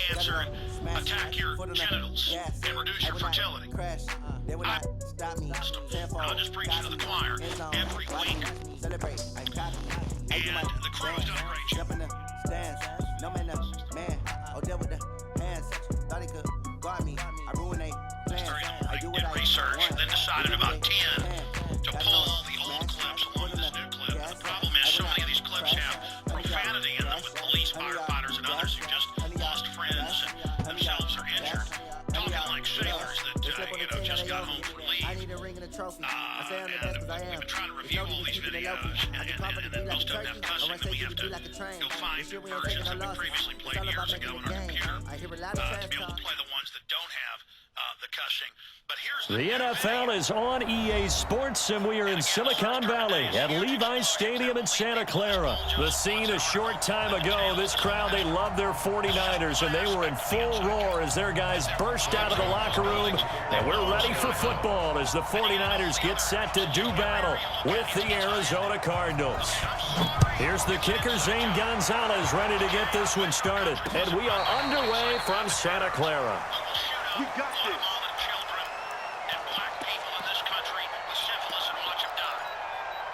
cancer and attack your genitals and reduce your fertility. I'm just preaching to the choir every week. And the crew's done a great job. I did research, then decided about 10 to pull the old clips along with this new clip. And the problem is so many of these clips have profanity in them with police, firefighters, and others who just lost friends and themselves are injured. Talking like sailors that, just got home from leave. And we've been trying to review all these videos, and most of them have cussing, and we have to go find versions that we previously played years ago on our computer to be able to play the ones that don't have the cussing. But here's the NFL is on EA Sports, and we are in Silicon Valley at Levi's Stadium in Santa Clara. The scene a short time ago, this crowd, they love their 49ers, and they were in full roar as their guys burst out of the locker room, and we're ready for football as the 49ers get set to do battle with the Arizona Cardinals. Here's the kicker, Zane Gonzalez, ready to get this one started, and we are underway from Santa Clara. We got this. Children and black people in this country with syphilis and watch them die.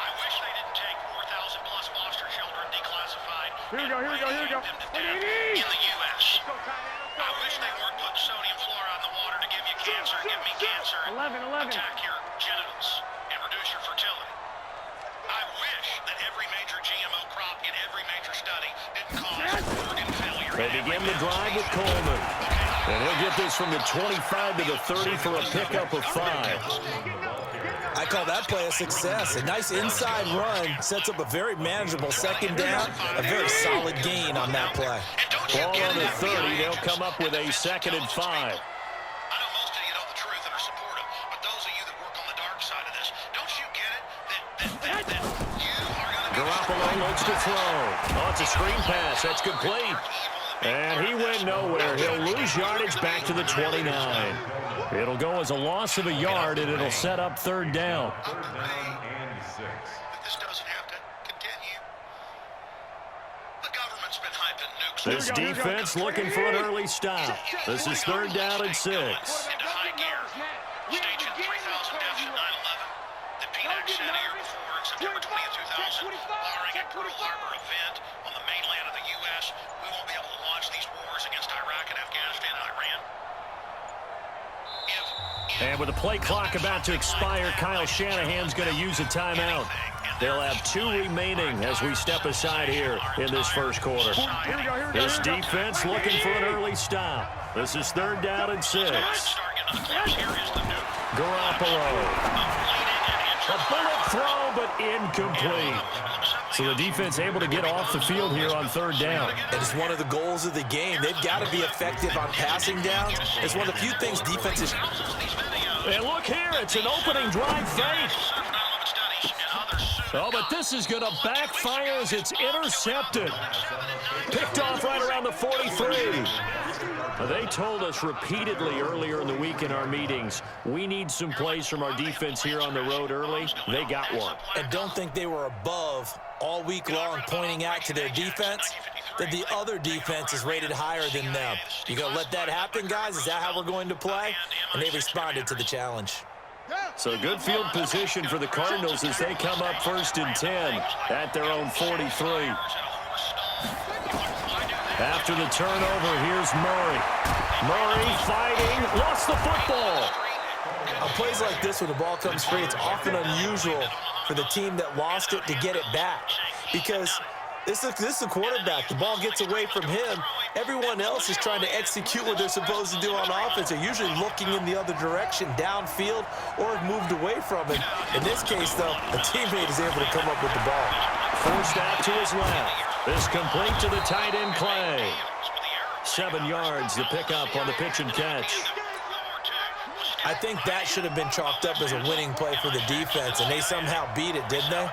I wish they didn't take 4,000 plus foster children declassified. Here we go. In the U.S. I wish they weren't putting sodium fluoride in the water to give you cancer, give me cancer, 11. attack your genitals, and reduce your fertility. I wish that every major GMO crop in every major study didn't cause organ failure. They begin the drive with Coleman. And he'll get this from the 25 to the 30 for a pickup of 5. I call that play a success. A nice inside run sets up a very manageable second down, a very solid gain on that play. Ball on the 30, they'll come up with a 2nd and 5. I know most of you know the truth and are supportive, but those of you that work on the dark side of this, don't you get it? That you are going to be... Garoppolo looks to throw. Oh, it's a screen pass. That's complete. And he went nowhere. He'll lose yardage back to the 29. It'll go as a loss of a yard, and it'll set up 3rd down. This doesn't have to continue. The government's been hyping nukes. This defense looking for an early stop. This is 3rd down and 6. Into high gear. Staging 3,000 deaths in 9/11. The PNAC said here before in September 20th, 2000, barring a Pearl Harbor event on the mainland of the U.S., we won't be able to launch these wars against Iraq and Afghanistan and Iran. And with the play clock about to expire, Kyle Shanahan's going to use a timeout. They'll have 2 remaining as we step aside here in this first quarter. This defense looking for an early stop. This is 3rd down and 6. Garoppolo. A bullet throw, but incomplete. So the defense able to get off the field here on 3rd down. It is one of the goals of the game. They've got to be effective on passing downs. It's one of the few things defenses... And look here, it's an opening drive fake. Oh, but this is going to backfire as it's intercepted. Picked off right around the 43. They told us repeatedly earlier in the week in our meetings, we need some plays from our defense here on the road early. They got one. And don't think they were above all week long pointing out to their defense that the other defense is rated higher than them. You going to let that happen, guys? Is that how we're going to play? And they responded to the challenge. So good field position for the Cardinals as they come up 1st and 10 at their own 43. After the turnover, here's Murray. Murray fighting, lost the football. On plays like this, when the ball comes free, it's often unusual for the team that lost it to get it back. Because this is the quarterback. The ball gets away from him. Everyone else is trying to execute what they're supposed to do on offense. They're usually looking in the other direction, downfield, or have moved away from it. In this case, though, the teammate is able to come up with the ball. Forced out to his left. This complete to the tight end, Clay. 7 yards, the pickup on the pitch and catch. I think that should have been chalked up as a winning play for the defense, and they somehow beat it, didn't they?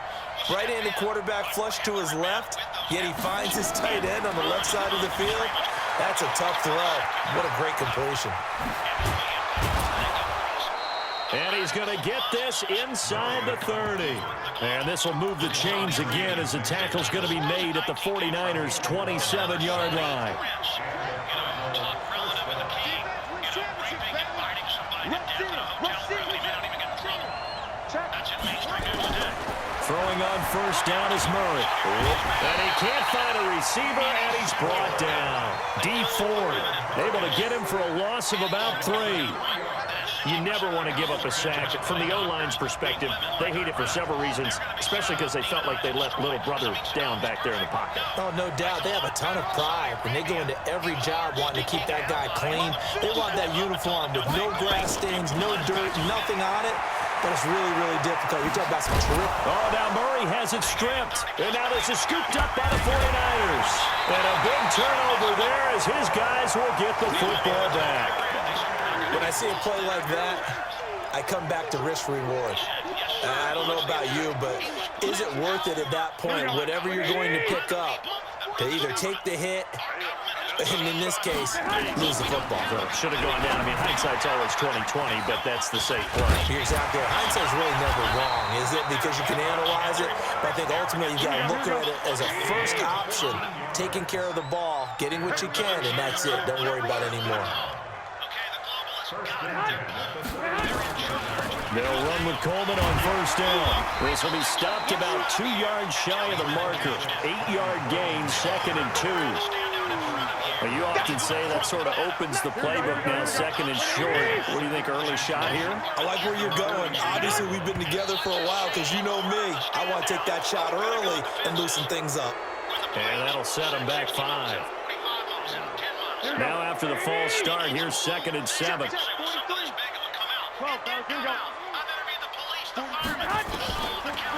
Right-handed quarterback flush to his left, yet he finds his tight end on the left side of the field. That's a tough throw. What a great completion. And he's going to get this inside the 30. And this will move the chains again as the tackle's going to be made at the 49ers' 27-yard line. Throwing on first down is Murray. And he can't find a receiver, and he's brought down. D Ford able to get him for a loss of about 3. You never want to give up a sack. From the O-line's perspective, they hate it for several reasons, especially because they felt like they let little brother down back there in the pocket. Oh, no doubt. They have a ton of pride, and they go into every job wanting to keep that guy clean. They want that uniform with no grass stains, no dirt, nothing on it. But it's really, really difficult. You're talking about some trip. Oh, now Murray has it stripped. And now this is scooped up by the 49ers. And a big turnover there as his guys will get the football back. When I see a play like that, I come back to risk reward. I don't know about you, but is it worth it at that point, whatever you're going to pick up, to either take the hit, and in this case, lose the football? Should have gone down. I mean, hindsight's always 20/20, but that's the safe play. You're exactly right. Hindsight's really never wrong, is it? Because you can analyze it, but I think ultimately you got to look at it as a first option, taking care of the ball, getting what you can, and that's it. Don't worry about it anymore. They'll run with Coleman on first down. This will be stopped about 2 yards shy of the marker. 8-yard gain, 2nd and 2. Well, you often say that sort of opens the playbook now, 2nd and short. What do you think, early shot here? I like where you're going. Obviously, we've been together for a while because you know me. I want to take that shot early and loosen things up. And that'll set them back 5. Now after the false start, here's 2nd and 7.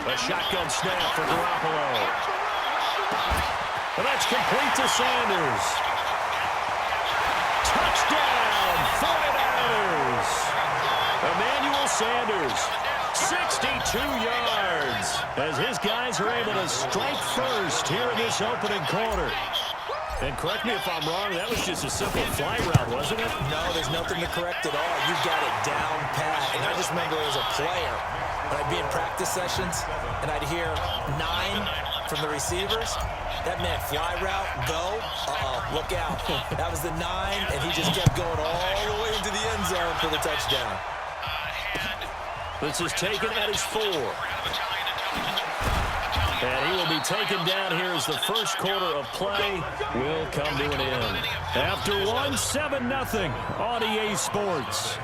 A shotgun snap for Garoppolo. And that's complete to Sanders. Touchdown, 49ers. Emmanuel Sanders, 62 yards, as his guys are able to strike first here in this opening quarter. And correct me if I'm wrong, that was just a simple fly route, wasn't it? No, there's nothing to correct at all. You got it down pat. And I just remember as a player, when I'd be in practice sessions, and I'd hear 9 from the receivers. That meant fly route, go, look out. That was the 9, and he just kept going all the way into the end zone for the touchdown. This is taken at his 4. And he will be taken down here as the first quarter of play will come to an end. After 1, 7-0 on EA Sports.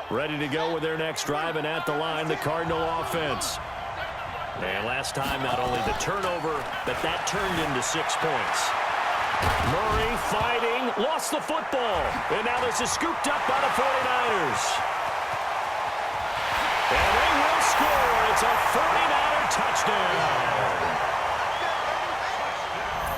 Ready to go with their next drive, and at the line, the Cardinal offense. And last time, not only the turnover, but that turned into 6 points. Murray fighting, lost the football. And now this is scooped up by the 49ers. And they will score. It's a 49er touchdown.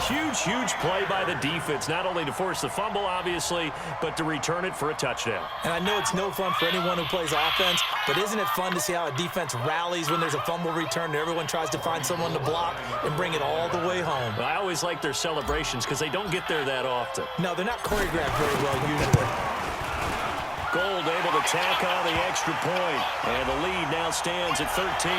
Huge, huge play by the defense, not only to force the fumble, obviously, but to return it for a touchdown. And I know it's no fun for anyone who plays offense, but isn't it fun to see how a defense rallies when there's a fumble return and everyone tries to find someone to block and bring it all the way home? I always like their celebrations because they don't get there that often. No, they're not choreographed very well usually. Gold able to tack on the extra point, and the lead now stands at 13.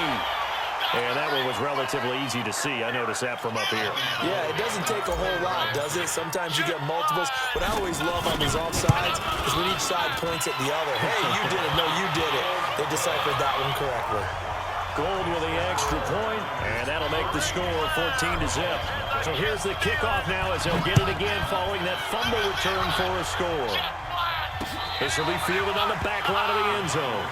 And that one was relatively easy to see. I noticed that from up here. Yeah, it doesn't take a whole lot, does it? Sometimes you get multiples. What I always love on these offsides is when each side points at the other. Hey, you did it. No, you did it. They deciphered that one correctly. Gold with the extra point, and that'll make the score 14-0. So here's the kickoff now as they'll get it again following that fumble return for a score. This will be fielded on the back line of the end zone.